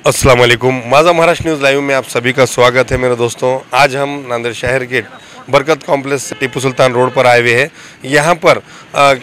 अस्सलाम वालेकुम। माझा महाराष्ट्र न्यूज़ लाइव में आप सभी का स्वागत है मेरे दोस्तों। आज हम नांदेड़ शहर के बरकत कॉम्प्लेक्स टीपू सुल्तान रोड पर आए हुए हैं। यहाँ पर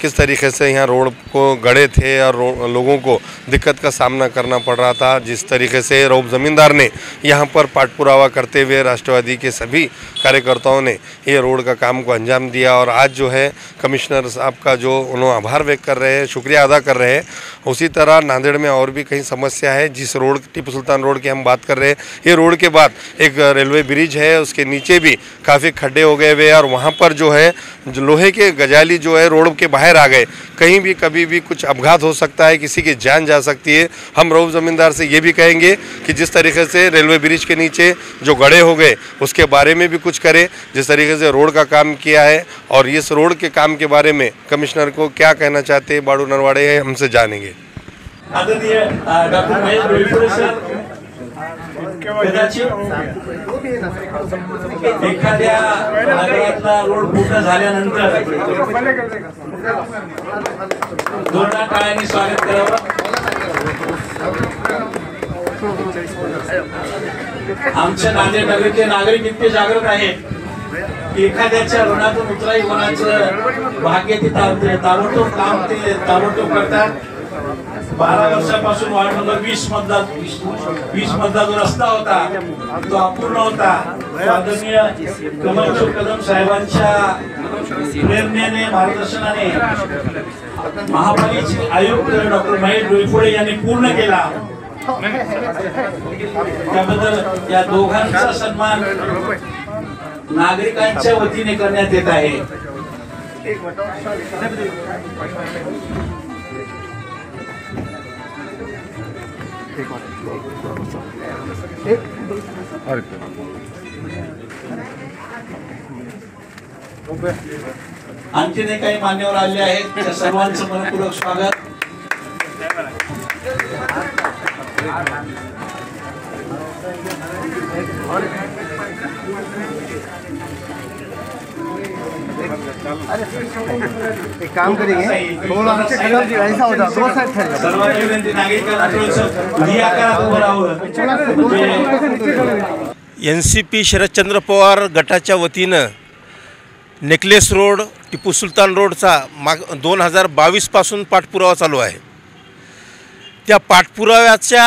किस तरीके से यहाँ रोड को गड़े थे और लोगों को दिक्कत का सामना करना पड़ रहा था। जिस तरीके से रऊफ ज़मींदार ने यहाँ पर पाठपुरावा करते हुए राष्ट्रवादी के सभी कार्यकर्ताओं ने ये रोड का काम को अंजाम दिया और आज जो है कमिश्नर साहब का जो उन्होंने आभार व्यक्त कर रहे हैं, शुक्रिया अदा कर रहे हैं। उसी तरह नांदेड़ में और भी कई समस्या है। जिस रोड टीपू सुल्तान रोड की हम बात कर रहे हैं, ये रोड के बाद एक रेलवे ब्रिज है, उसके नीचे भी काफ़ी खड्डे हो गए हुए और वहाँ पर जो है लोहे के गजाली जो है रोड के बाहर आ गए। कहीं भी कभी भी कुछ अपघात हो सकता है, किसी की जान जा सकती है। हम रऊफ ज़मींदार से ये भी कहेंगे कि जिस तरीके से रेलवे ब्रिज के नीचे जो गड्ढे हो गए उसके बारे में भी कुछ करें। जिस तरीके से रोड का काम किया है और इस रोड के काम के बारे में कमिश्नर को क्या कहना चाहते हैं बाड़ू नरवाड़े हैं, हमसे जानेंगे। आदरणीय डॉक्टर महेश डोईफोडे सर, कदाचित एखाद्या नगरातला रोड पूर्ण झाल्यानंतर जोरदार टाळ्यांनी स्वागत करावं। आमच्या नांदेड नगरीचे नागरिक इतके जागृत आहेत की एखाद्याच्या ऋणातून उतराई होण्याचं भाग्य ते ताबडतोब काम ते ताबडतोब करतात। 12 वर्षापासून वार्ड नंबर 20 मधला जो रस्ता होता तो अपूर्ण होता। आदरणीय कमल कदम साहेबांच्या प्रेरणेने मार्गदर्शनाने महापालिकेचे आयुक्त डॉक्टर महेश डोईफोडे यांनी पूर्ण केला। त्याबद्दल या दोघांचा सन्मान नागरिकांच्या वतीने करण्यात येत आहे। आणखीन काही मान्यवर आले आहेत, त्या सर्वांचं मनपूर्वक स्वागत। एक काम करेंगे, थोड़ा ऐसा होता 2 साइड ठहर सर्वांची विनंती नागरिकांना थोडंसं धी आकारात उभं राहावं। NCP शरदचंद्र पवार गटाच्या वतीनं नेकलेस रोड टिपू सुलतान रोडचा 2022 पासून पाठपुरावा चालू आहे। त्या पाठपुराव्याच्या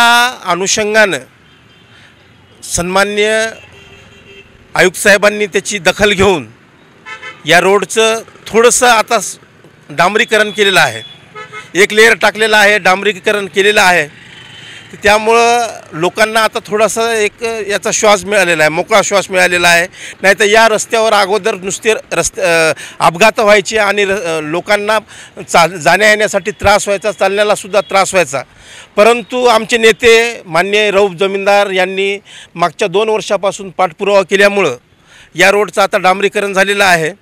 अनुषंगानं सन्माननीय आयुक्त साहेबांनी त्याची दखल घेऊन या रोडचं थोडंसं आता डांबरीकरण केलेलं आहे। एक लेयर टाकलेला आहे, डांबरीकरण केलेलं आहे। त्यामुळं लोकांना आता थोडासा एक याचा श्वास मिळालेला आहे, मोकळा श्वास मिळालेला आहे। नाहीतर या रस्त्यावर अगोदर नुसते अपघात व्हायचे आणि लोकांना जाण्या येण्यासाठी त्रास व्हायचा, चालण्यालासुद्धा त्रास व्हायचा। परंतु आमचे नेते माननीय रऊफ जमीनदार यांनी मागच्या 2 वर्षापासून पाठपुरावा केल्यामुळं या रोडचं आता डांबरीकरण झालेलं आहे।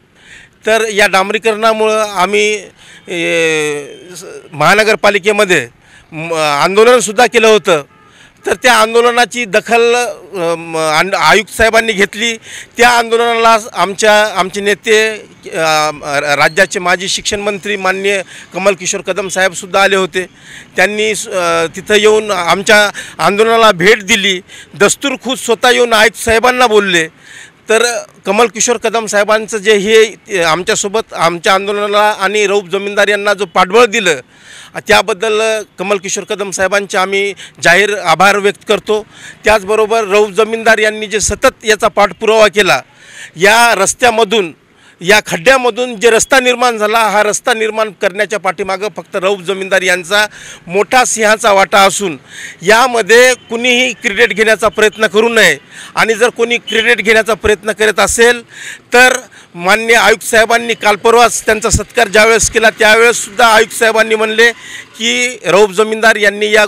तर या डांबरीकरणामुळं आम्ही महानगरपालिकेमध्ये आंदोलनसुद्धा केलं होतं। तर त्या आंदोलनाची दखल आयुक्त साहेबांनी घेतली। त्या आंदोलनाला आमचे नेते राज्याचे माजी शिक्षण मंत्री माननीय कमल किशोर कदम साहेबसुद्धा आले होते। त्यांनी तिथं येऊन आमच्या आंदोलनाला भेट दिली। दस्तूरखुद स्वतः येऊन आयुक्त साहेबांना बोलले। तर कमल किशोर कदम साहेबांचं जे हे आमच्यासोबत आमच्या आंदोलनाला आणि रऊफ जमीनदार यांना जो पाठबळ दिलं त्याबद्दल कमल किशोर कदम साहेबांचे आम्ही जाहीर आभार व्यक्त करतो। त्याचबरोबर रऊफ जमीनदार यांनी जे सतत याचा पाठपुरावा केला, या रस्त्यामधून या खड्ड्यामधून जे रस्ता निर्माण झाला, हा रस्ता निर्माण करण्याच्या पाठीमागं फक्त रऊफ जमीनदार यांचा मोठा सिंहाचा वाटा असून यामध्ये कुणीही क्रेडिट घेण्याचा प्रयत्न करू नये। आणि जर कोणी क्रेडिट घेण्याचा प्रयत्न करत असेल तर माननीय आयुक्त साहेबांनी काल परवाच त्यांचा सत्कार ज्यावेळेस केला त्यावेळेससुद्धा आयुक्त साहेबांनी म्हणले की रऊफ जमीनदार यांनी या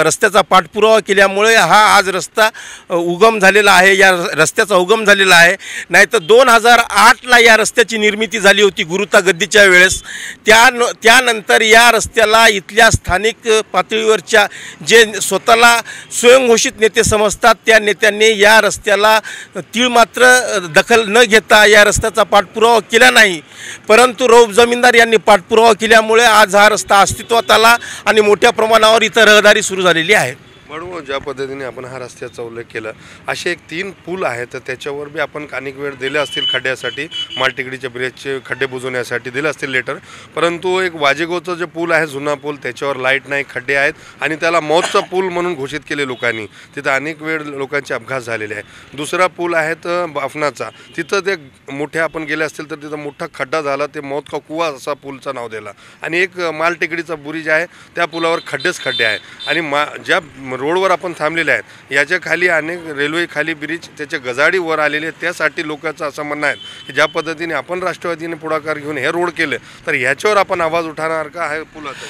रस्त्याचा पाठपुरावा केल्यामुळे हा आज रस्ता उगम झालेला आहे, या रस्त्याचा उगम झालेला आहे। नाहीतर 2008ला या रस्त्याची निर्मिती झाली होती गुरुता गद्दीच्या वेळेस। त्यानंतर या रस्त्याला इथल्या स्थानिक पातळीवरच्या जे स्वतःला स्वयंघोषित नेते समजतात त्या नेत्यांनी या रस्त्याला तीळमात्र दखल न घेता या रस्त्याचा पाठपुरावा केला नाही। परंतु रऊफ जमीनदार यांनी पाठपुरावा केल्यामुळे आज हा रस्ता अस्तित्वात आला आणि मोठ्या प्रमाणावर इथं रहदारी सुरू झालेली आहे। बरोबर, ज्या पद्धतीने आपण हा रस्त्याचा उल्लेख केला, असे एक 3 पूल आहेत, तर त्याच्यावर बी आपण अनेक वेळ दिले असतील खड्ड्यासाठी, मालटेकडीच्या ब्रिजचे खड्डे बुजवण्यासाठी दिले असतील लेटर, परंतु एक वाजेगावचा जे पूल आहे जुना पूल, त्याच्यावर लाईट नाही, खड्डे आहेत आणि त्याला मौतचा पूल म्हणून घोषित केले लोकांनी. तिथं अनेक वेळ लोकांचे अपघात झालेले आहे. दुसरा पूल आहे तर बाफनाचा, तिथं ते मोठे आपण गेले असतील तर तिथं मोठा खड्डा झाला, ते मौत का कुवा असा पूलचं नाव दिला. आणि एक मालटेकडीचा ब्रिज आहे, त्या पुलावर खड्डे आहे आणि ज्या रोडवर आपण थांबलेले आहेत याच्या खाली अनेक रेल्वे खाली ब्रिज त्याच्या गजाडी वर आलेले आहेत. त्यासाठी लोकांचं असं म्हणणं आहे की ज्या पद्धतीने आपण राष्ट्रवादीने पुढाकार घेऊन हे रोड केले तर ह्याच्यावर आपण आवाज उठवणार का आहे पुलाचा?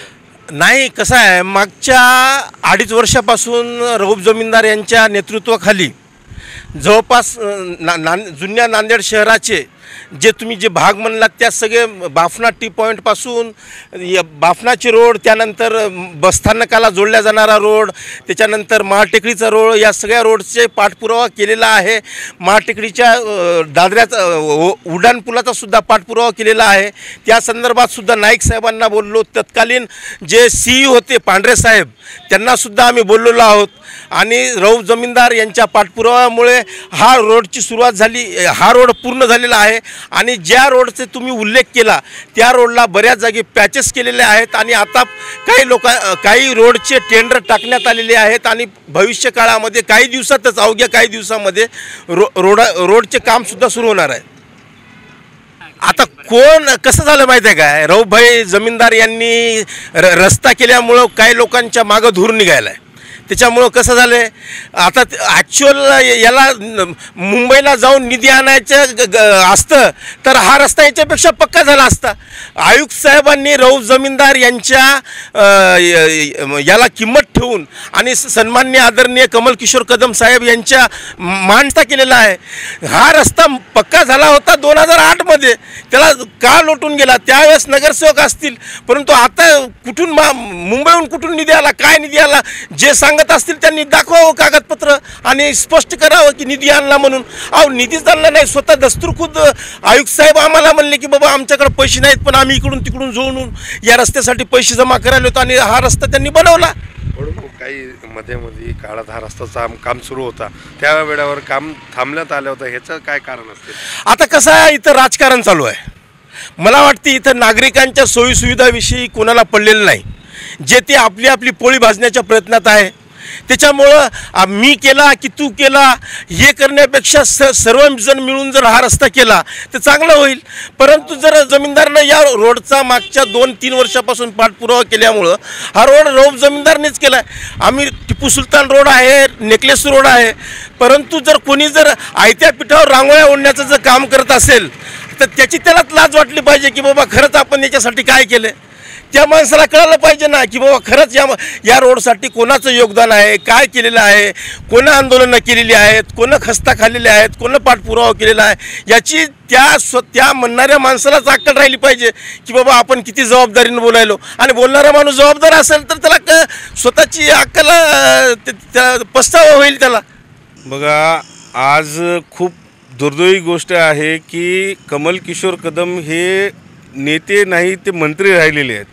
नाही, कसं आहे, मागच्या 2.5 वर्षापासून रऊफ जमीनदार यांच्या नेतृत्वाखाली जवळपास जुन्या नांदेड शहराचे जे तुम्ही जे भाग म्हणलात त्या सगळे बाफना टी पॉईंटपासून बाफनाचे रोड, त्यानंतर बसस्थानकाला जोडल्या जाणारा रोड, त्याच्यानंतर महाटेकडीचा रोड, या सगळ्या रोडचे पाठपुरावा केलेला आहे. महाटेकडीच्या दादऱ्याचा उड्डाणपुलाचा सुद्धा पाठपुरावा केलेला आहे. त्या संदर्भात सुद्धा नाईक साहेबांना बोललो. तत्कालीन जे CEO होते पांढरे साहेब त्यांनासुद्धा आम्ही बोललेलो आहोत. आणि रऊफ जमीनदार यांच्या पाठपुराव्यामुळे हा रोडची सुरुवात झाली, हा रोड पूर्ण झालेला आहे. आणि ज्या रोडचे तुम्ही उल्लेख केला त्या रोडला बऱ्याच जागी पॅचेस केलेले आहेत आणि आता काही रोडचे टेंडर टाकण्यात आलेले आहेत आणि भविष्य काळामध्ये काही दिवसातच, अवघ्या काही दिवसामध्ये रोडचे कामसुद्धा सुरू होणार आहे. आता कसं झालं माहीत आहे काय, रऊफभाई जमीनदार यांनी रस्ता केल्यामुळं काही लोकांच्या मागं धूर निघायला आहे. त्याच्यामुळं कसं झालं आहे, आता ॲक्च्युअल याला मुंबईला जाऊन निधी आणायचं असतं तर हा रस्ता याच्यापेक्षा पक्का झाला असता. आयुक्त साहेबांनी रऊफ जमीनदार यांच्या याला किंमत ठेवून आणि सन्माननीय आदरणीय कमल किशोर कदम साहेब यांच्या मान्यता केलेला आहे. हा रस्ता पक्का झाला होता 2008मध्ये, त्याला का लोटून गेला, त्यावेळेस नगरसेवक असतील, परंतु आता कुठून मुंबईहून कुठून निधी आला, काय निधी आला, जे सांगत असतील त्यांनी दाखवावं कागदपत्र आणि स्पष्ट करावं की निधी आणला म्हणून. निधीच आणला नाही. स्वतः दस्तूरखुद आयुक्त साहेब आम्हाला म्हणले की बाबा आमच्याकडे पैसे नाहीत, पण आम्ही इकडून तिकडून जोडून या रस्त्यासाठी पैसे जमा करायला होतो आणि हा रस्ता त्यांनी बनवला. काही मध्ये काळात हा रस्त्याचा काम सुरू होता, त्या वेळेवर काम थांबण्यात आलं होतं, ह्याचं काय कारण असेल? आता कसं आहे, इथं राजकारण चालू आहे. मला वाटते इथं नागरिकांच्या सोयीसुविधाविषयी कोणाला पडलेलं नाही. जे ते आपली पोळी भाजण्याच्या प्रयत्नात आहे. त्याच्यामुळं मी केला की तू केला हे करण्यापेक्षा सर्वजण मिळून जर हा रस्ता केला तर चांगलं होईल. परंतु जर जमीनदारानं या रोडचा मागच्या 2-3 वर्षापासून पाठपुरावा केल्यामुळं हा रोड रऊफ जमीनदारनेच केला आहे. आम्ही टिपू सुलतान रोड आहे, नेकलेस रोड आहे, परंतु जर कोणी जर आयत्या पिठावर रांगोळ्या ओढण्याचं जर काम करत असेल तर त्याची त्यालाच लाज वाटली पाहिजे की बाबा खरंच आपण याच्यासाठी काय केलं. त्या माणसाला कळायला पाहिजे ना की बाबा खरंच या रोडसाठी कोणाचं योगदान आहे, काय केलेलं आहे, कोणं आंदोलनं केलेली आहेत, कोणं खस्ता खाल्लेले आहेत, कोणं पाठपुरावा केलेला आहे, याची त्या म्हणणाऱ्या माणसालाच अक्कल राहिली पाहिजे की बाबा आपण किती जबाबदारीनं बोलायलो. आणि बोलणारा माणूस जबाबदार असेल तर त्याला स्वतःची अक्कल पस्तावा होईल त्याला. बघा, आज खूप दुर्दैवी गोष्ट आहे की कमल किशोर कदम हे नेते नाही, ते मंत्री राहिलेले आहेत.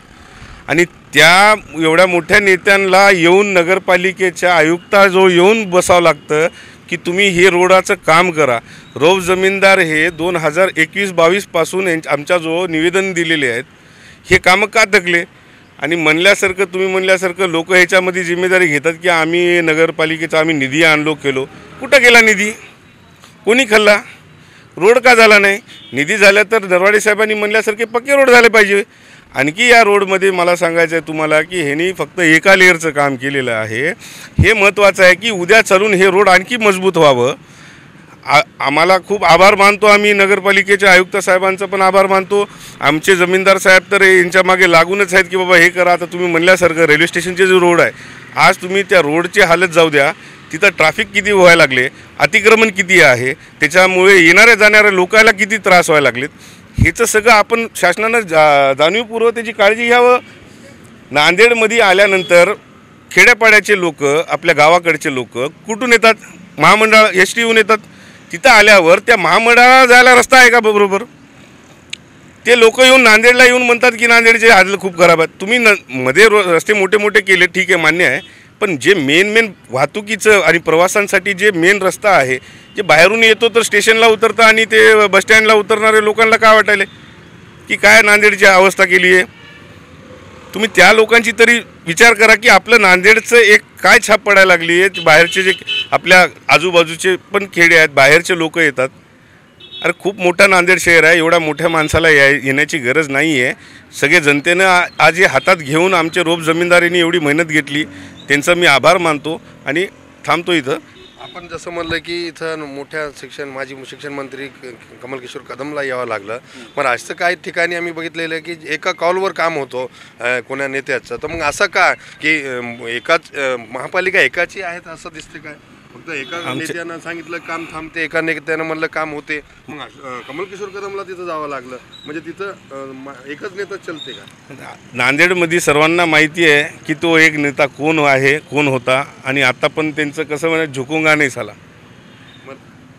आणि त्या एवढ्या मोठ्या नेत्यांना येऊन नगरपालिकेच्या आयुक्ताजवळ येऊन बसावं लागतं की तुम्ही हे रोडाचं काम करा. रऊफ जमीनदार हे 2021-22 पासून आमच्याजवळ निवेदन दिलेले आहेत. हे कामं का थकले? आणि तुम्ही म्हणल्यासारखं लोक ह्याच्यामध्ये जिम्मेदारी घेतात की आम्ही नगरपालिकेचा आम्ही निधी आणलो केलो. कुठं गेला निधी? कोणी खाल्ला? रोड का झाला नाही? निधी झाला तर नरवाडे साहेबांनी म्हणल्यासारखे पक्के रोड झाले पाहिजे. आणखी या रोडमध्ये मला सांगायचं आहे तुम्हाला की ह्यांनी फक्त एका लेअरचं काम केलेलं आहे. हे महत्त्वाचं आहे की उद्या चालून हे रोड आणखी मजबूत व्हावं. आम्हाला खूप आभार मानतो आम्ही, नगरपालिकेच्या आयुक्त साहेबांचं पण आभार मानतो. आमचे जमीनदार साहेब तर यांच्या मागे लागूनच आहेत की बाबा हे करा. आता तुम्ही म्हणल्यासारखं रेल्वे स्टेशनचे जे रोड आहे, आज तुम्ही त्या रोडची हालत जाऊ द्या, तिथं ट्रॅफिक किती व्हायला लागले, अतिक्रमण किती आहे, त्याच्यामुळे येणाऱ्या जाणाऱ्या लोकांना किती त्रास व्हायला लागलेत. ह्याचं सगळं आपण शासनानं जाणीवपूर्वक त्याची काळजी घ्यावं. नांदेडमध्ये आल्यानंतर खेड्यापाड्याचे लोक, आपल्या गावाकडचे लोक कुठून येतात? महामंडळ ST येऊन येतात. तिथं आल्यावर त्या महामंडळाला जायला रस्ता आहे का बरोबर? ते लोक येऊन नांदेडला येऊन म्हणतात की नांदेडचे हाल खूप खराब आहेत. तुम्ही मध्ये रस्ते मोठे मोठे केले, ठीक आहे, मान्य आहे, पण जे मेन वाहतुकीचं आणि प्रवासांसाठी जे मेन रस्ता आहे, जे बाहेरून येतो तर स्टेशनला उतरतं आणि ते बसस्टँडला उतरणाऱ्या लोकांना काय वाटायले की काय नांदेडची अवस्था केली आहे. तुम्ही त्या लोकांची तरी विचार करा की आपलं नांदेडचं एक काय छाप पडायला लागली आहे. बाहेरचे जे आपल्या आजूबाजूचे पण खेडे आहेत, बाहेरचे लोक येतात. अरे खूप मोठा नांदेड शहर आहे, एवढ्या मोठ्या माणसाला येण्याची गरज नाही आहे. सगळे जनतेनं आज हे हातात घेऊन आमचे रोप जमीनदारांनी एवढी मेहनत घेतली, त्यांचा मी आभार मानतो आणि थांबतो इथं. आपण जसं म्हणलं की इथं मोठ्या माजी शिक्षण मंत्री कमल किशोर कदमला यावं लागलं, पण असं काही ठिकाणी आम्ही बघितलेलं आहे की एका कॉलवर काम होतो कोणा नेत्याचं. तर मग असं का की एकाच महापालिका एकाची आहेत असं दिसते काय? फक्त एका नेत्यानं सांगितलं काम थांबते, एका नेत्यानं म्हणलं काम होते, मग कमल किशोर कदमला तिथं जावं लागलं, म्हणजे तिथं एकच नेता चलते का? नांदेडमध्ये सर्वांना माहिती आहे की तो एक नेता कोण आहे, कोण होता, आणि आता पण त्यांचं कसं म्हणजे झुकूंगा नाही झाला. मग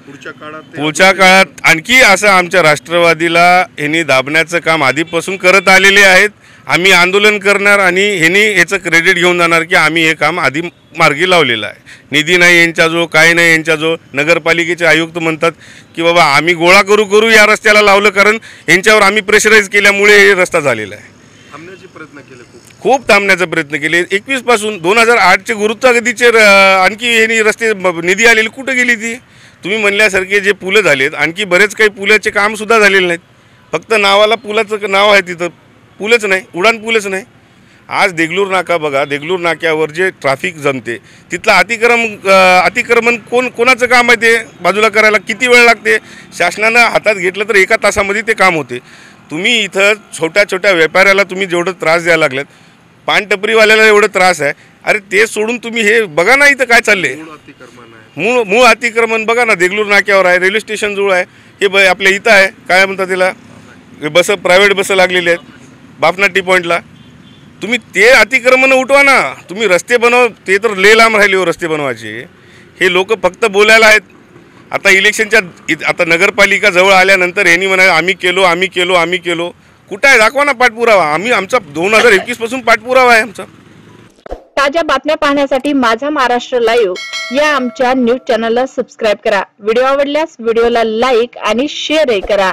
पुढच्या काळात आणखी असं आमच्या राष्ट्रवादीला ह्यांनी दाबण्याचं काम आधीपासून करत आलेले आहेत. आम्ही आंदोलन करणार आणि ह्यांनी याचं क्रेडिट घेऊन जाणार की आम्ही हे काम आधी मार्गी लावलेलं आहे. निधी नाही यांच्याजवळ, काही नाही यांच्याजवळ. नगरपालिकेचे आयुक्त म्हणतात की बाबा आम्ही गोळा करू या रस्त्याला लावलं, कारण यांच्यावर आम्ही प्रेशराईज केल्यामुळे हे रस्ता झालेला आहे. थांबण्याचे प्रयत्न केले, खूप थांबण्याचा प्रयत्न केले. 21 पासून 2008चे गुरुत्वागतीचे आणखी ह्यांनी रस्ते निधी आलेली कुठं गेली ती? तुम्ही म्हणल्यासारखे जे पुलं झालेत, आणखी बरेच काही पुलाचे कामसुद्धा झालेले नाहीत. फक्त नावाला पुलाचं नाव आहे, तिथं पुलच नाही, उडान पुलच नाही. आज देगलूर नाका बघा, देगलूर नाक्यावर जे ट्रॅफिक जमते तिथलं अतिक्रमण कोणाचं काम आहे ते बाजूला करायला किती वेळ लागते? शासनानं हातात घेतलं तर 1 तासामध्ये ते काम होते. तुम्ही इथं छोट्या व्यापाऱ्याला तुम्ही जेवढं त्रास द्यायला लागलेत, पानटपरीवाल्याला एवढं त्रास आहे, अरे ते सोडून तुम्ही हे बघा ना इथं काय चालले. मूळ अतिक्रमण बघा ना, देगलूर नाक्यावर आहे, रेल्वे स्टेशन जवळ आहे, हे आपल्या इथं आहे, काय म्हणतात त्याला, बस प्रायव्हेट बस लागलेले आहेत बापना टी पॉईंटला. तुम्ही ते अतिक्रमण उठवा ना, तुम्ही रस्ते बनव. ते तर लय लांब राहिले हो रस्ते बनवायचे. हे लोक फक्त बोलायला आहेत. आता इलेक्शनच्या आता नगरपालिका जवळ आल्यानंतर यांनी म्हणा आम्ही केलो. कुठं आहे दाखवा ना पाठपुरावा. आमचा 2021 पासून पाठपुरावा आहे आमचा. ताज्या बातम्या पाहण्यासाठी माझा महाराष्ट्र लाईव्ह या आमच्या न्यूज चॅनलला सबस्क्राईब करा. व्हिडिओ आवडल्यास व्हिडिओला लाईक आणि शेअरही करा.